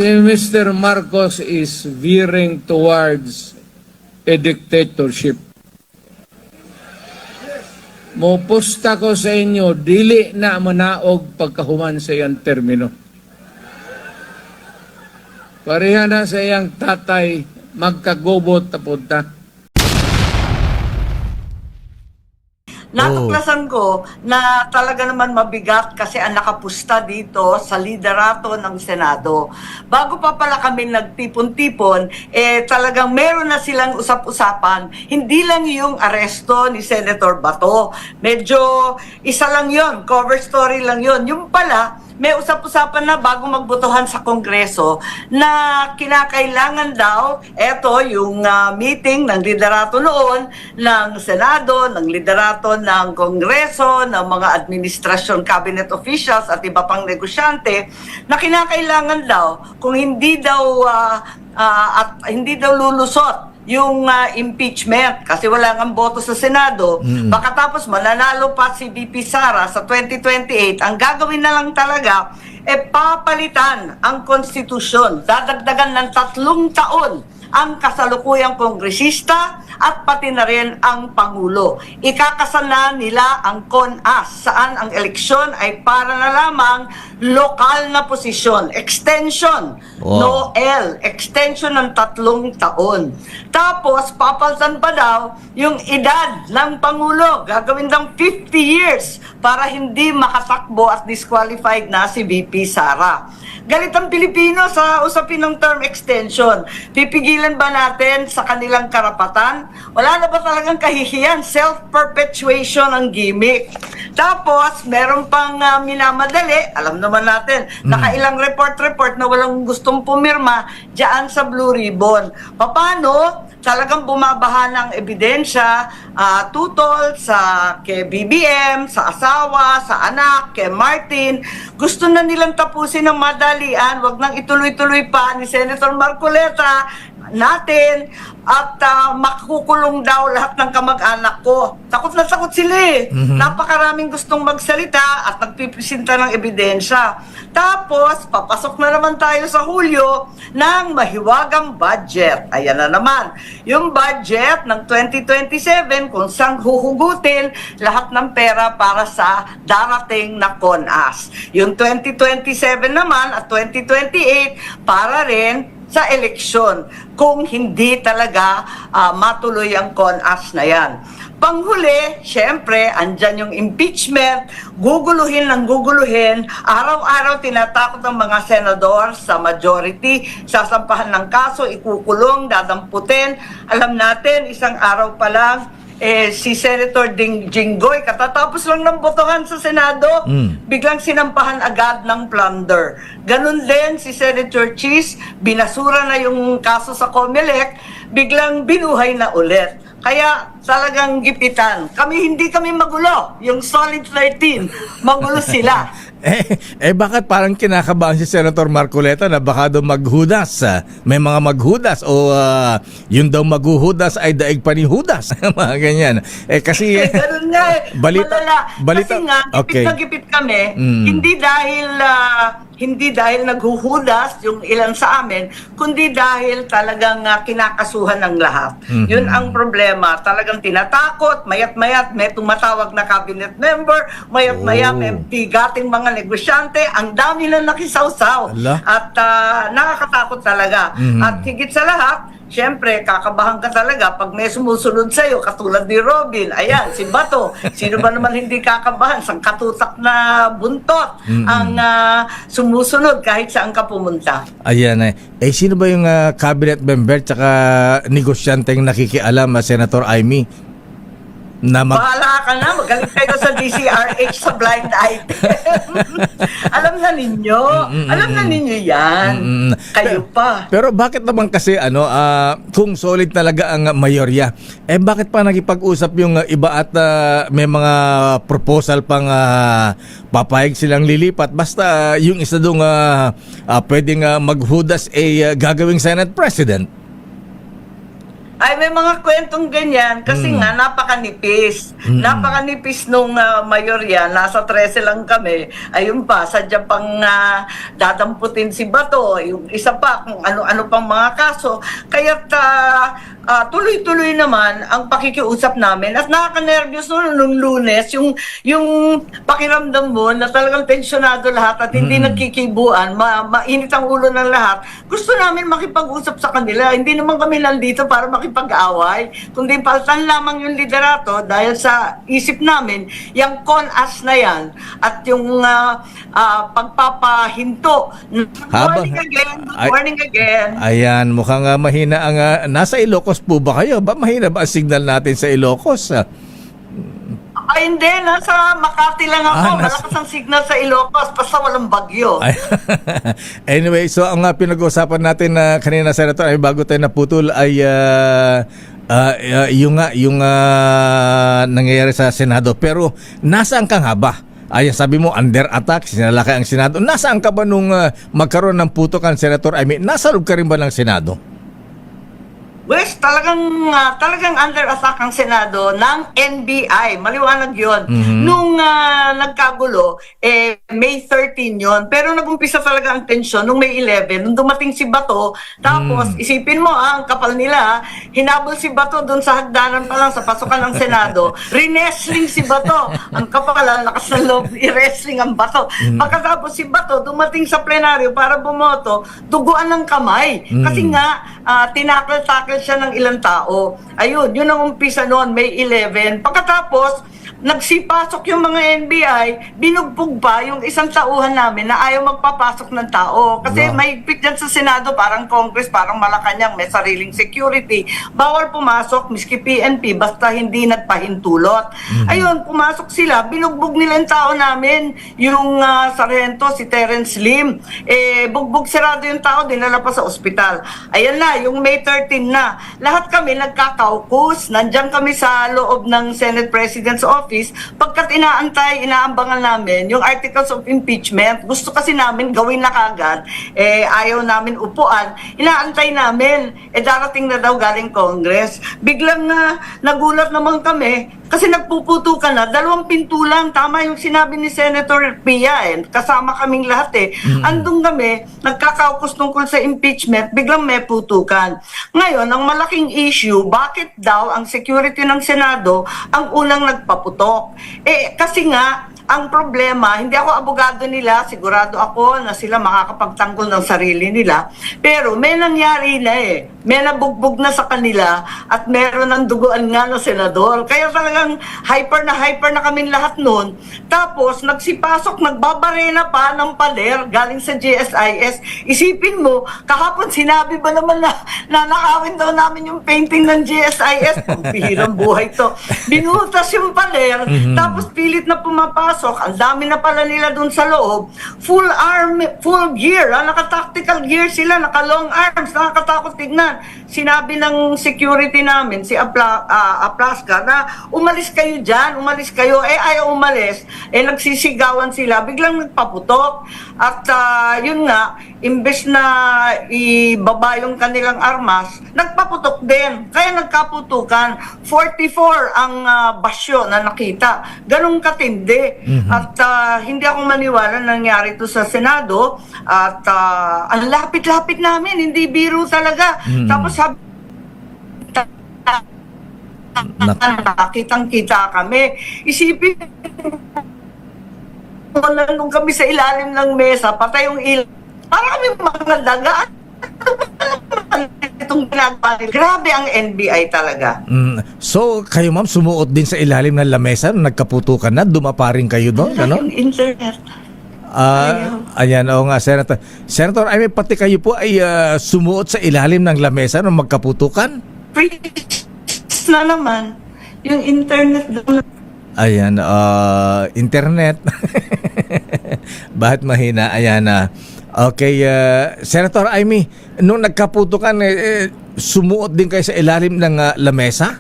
Si Mr. Marcos is veering towards a dictatorship. Mopusta ko sa inyo, dili na manaog pagkahuman sa iyang termino. Pareha na sa iyang tatay, magkagobot tapunta. Natuklasan ko na talaga naman mabigat kasi ang nakapusta dito sa liderato ng Senado. Bago pa pala kami nagtipon-tipon, talagang meron na silang usap-usapan. Hindi lang yung aresto ni Senator Bato. Medyo isa lang yon, cover story lang yon. Yung pala, may usap-usapan na bago magbotohan sa Kongreso na kinakailangan daw, eto yung meeting ng liderato noon ng Senado, ng liderato ng Kongreso, ng mga administrasyon, cabinet officials at iba pang negosyante, na kinakailangan daw kung hindi daw lulusot yung impeachment kasi wala ngang boto sa Senado, baka tapos mananalo pa si VP Sara sa 2028, ang gagawin na lang talaga papalitan ang konstitusyon, dadagdagan ng 3 taon ang kasalukuyang kongresista at pati na rin ang Pangulo. Ikakasal na nila ang CONAS, saan ang eleksyon ay para na lamang lokal na posisyon. Extension, Wow. Noel, extension ng 3 taon. Tapos, papaltan pa daw yung edad ng Pangulo. Gagawin daw 50 years para hindi makatakbo at disqualified na si VP Sara. Galit ang Pilipino sa usapin ng term extension. Pipigilan ba natin sa kanilang karapatan? Wala na ba talagang kahihiyan? Self-perpetuation ang gimmick. Tapos, meron pang minamadali. Alam naman natin, nakailang report na walang gustong pumirma dyan sa Blue Ribbon. Paano? Talagang bumabaha ng ebidensya, tutol sa kay BBM, sa asawa, sa anak, kay Martin. Gusto na nilang tapusin ng madalian, wag nang ituloy-tuloy pa ni Senator Marcoleta natin at makukulong daw lahat ng kamag-anak ko. Takot na takot sila eh. Napakaraming gustong magsalita at nagpipresenta ng ebidensya. Tapos, papasok na naman tayo sa Hulyo ng mahiwagang budget. Ayan na naman. Yung budget ng 2027 kung saan huhugutin lahat ng pera para sa darating na CONAS. Yung 2027 naman at 2028 para rin sa eleksyon kung hindi talaga matuloy ang CONAS na yan. Panghuli, syempre, andyan yung impeachment, guguluhin ng guguluhin, araw-araw tinatakot ng mga senador sa majority, sasampahan ng kaso, ikukulong, dadamputin. Alam natin, isang araw pa lang, si Senator Jinggoy, katatapos lang ng botohan sa Senado, biglang sinampahan agad ng plunder. Ganun din si Senator Cheese, binasura na yung kaso sa COMELEC, biglang binuhay na ulit. Kaya talagang gipitan. Hindi kami magulo. Yung Solid 13, magulo sila. Bakit parang kinakabahan si Senator Marcoleta na baka daw maghudas? May mga maghudas o yun daw maghuhudas ay daig pa ni Judas. Mga ganyan. Kasi ganun nga eh. balita. Kasi nga, gipit na gipit kami, hindi dahil naghuhudas yung ilan sa amin, kundi dahil talagang kinakasuhan ng lahat. Yun ang problema. Talagang tinatakot, mayat-mayat may tumatawag na cabinet member, mayat-maya may bigating mga negosyante, ang dami na nakisawsaw. At nakakatakot talaga. At higit sa lahat, siyempre, kakabahan ka talaga pag may sumusunod sa'yo, katulad ni Robin. Ayan, si Bato. Sino ba naman hindi kakabahan? Sang katutak na buntot ang sumusunod kahit saan ka pumunta. Ayan sino ba yung cabinet member tsaka negosyanteng nakikialam, Senator Amy? Bahala ka na, magaling kayo sa DCRH sa blind item. Alam na ninyo yan. Kayo pa. Pero bakit naman kasi kung solid talaga ang mayorya, bakit pa nagipag-usap yung iba at may mga proposal pang papayag silang lilipat basta yung isa doon pwedeng maghudas gagawing Senate President? Ay, may mga kwentong ganyan kasi nga napakanipis. Napakanipis nung mayorya, nasa 13 lang kami. Ayun pa, sadya pang dadamputin si Bato, yung isa pa kung ano-ano pang mga kaso. Kaya't tuloy-tuloy naman ang pakikiusap namin at nakaka-nervyos nung Lunes, yung pakiramdam mo na talagang tensyonado lahat at hindi nagkikibuan, mainit ang ulo ng lahat. Gusto namin makipag-usap sa kanila. Hindi naman kami nandito para makipag-away, kundi paltan lamang yung liderato dahil sa isip namin, yung con-as na yan at yung pagpapahinto. Good morning again, good morning again. Ayan, mukhang mahina ang nasa Ilocos po ba kayo? Ba mahina ba ang signal natin sa Ilocos? Ay, hindi. Nasa Makati lang ako. Malakas ang signal sa Ilocos. Basta walang bagyo. Anyway, so ang pinag-uusapan natin kanina, Senator, ay bago tayo naputol, ay yung nangyayari sa Senado. Pero nasaan ka nga ba? Ay, sabi mo, under attack, sinalakay ang Senado. Nasaan ka ba nung magkaroon ng putukan, Senator? I mean, nasa loob ka rin ba ng Senado? Wes, talagang under attack ang Senado ng NBI. Maliwanag yon. Nung nagkagulo, May 13 yon. Pero nagumpisa talaga ang tensyon nung May 11. Nung dumating si Bato, tapos isipin mo, ang kapal nila, hinabol si Bato doon sa hagdanan pa lang sa pasukan ng Senado. Rinesling si Bato. Ang kapal, lakas ng loob, i-wrestling ang Bato. Pagkatapos si Bato, dumating sa plenaryo para bumoto, duguan ng kamay. Kasi nga, tinakal-takal siya ng ilang tao. Ayun, yun ang umpisa noon, May 11. Pagkatapos, nagsipasok yung mga NBI, binugbog pa yung isang tauhan namin na ayaw magpapasok ng tao. Kasi mahigpit dyan sa Senado, parang Congress, parang Malacanang, may sariling security. Bawal pumasok, miski PNP, basta hindi nagpahintulot. Ayun, pumasok sila, binugbog nila yung tao namin, yung sarhento, si Terence Lim. Bugbog sarado yung tao, dinala pa sa ospital. Ayan na, yung May 13 na. Lahat kami nagkakaukus, nandyan kami sa loob ng Senate President's Office. Pagkat inaambangan namin yung articles of impeachment, gusto kasi namin gawin na kagad, ayaw namin upuan, inaantay namin, darating na daw galing Congress. Biglang nagulat naman kami, kasi nagpuputukan na, 2 pinto lang, tama yung sinabi ni Senator Pia, kasama kaming lahat Andun kami, nagkakaukus tungkol sa impeachment, biglang may putukan. Ngayon, ang malaking issue, bakit daw ang security ng Senado ang unang nagpaputok? Kasi nga, ang problema, hindi ako abogado nila, sigurado ako na sila makakapagtanggol ng sarili nila, pero may nangyari na may nabugbog na sa kanila at meron ng duguan nga na senador. Kaya talagang hyper na kami lahat noon. Tapos, nagsipasok, nagbabarena pa ng pader galing sa GSIS. Isipin mo, kahapon sinabi ba naman na nanakawin daw namin yung painting ng GSIS? Ang bihirang buhay to. Binutas yung pader, tapos pilit na pumapasok. Ang dami na pala nila dun sa loob. Full gear. Naka-tactical gear sila, naka-long arms, nakakatakot tignan. Sinabi ng security namin, si Aplaska, na umalis kayo dyan, umalis kayo. Ayaw umalis. Nagsisigawan sila, biglang nagpaputok. At yun nga, imbes na ibaba yung kanilang armas, nagpaputok din. Kaya nagkaputukan. 44 ang basyo na nakita. Ganong katindi. At hindi ako maniwala nangyari to sa Senado. At ang lapit-lapit namin, hindi biro talaga. Tapos sabi, kitang-kita kami. Isipin mo, nandun kami sa ilalim ng mesa, patay yung para kami mga daga. Itong ginagawa nila. Grabe ang NBI talaga. So, kayo ma'am, sumuot din sa ilalim ng lamesa, nagkaputukan na, dumapa rin kayo doon, ano? Yung internet. Ayan, oo nga, Senator. Senator, I mean, pati kayo po ay sumuot sa ilalim ng lamesa nung magkaputukan? Freeze na naman. Yung internet doon. Ayan, internet. Bakit mahina? Ayan, okay, Senator Amy, nung nagkaputukan, sumuot din kayo sa ilalim ng lamesa?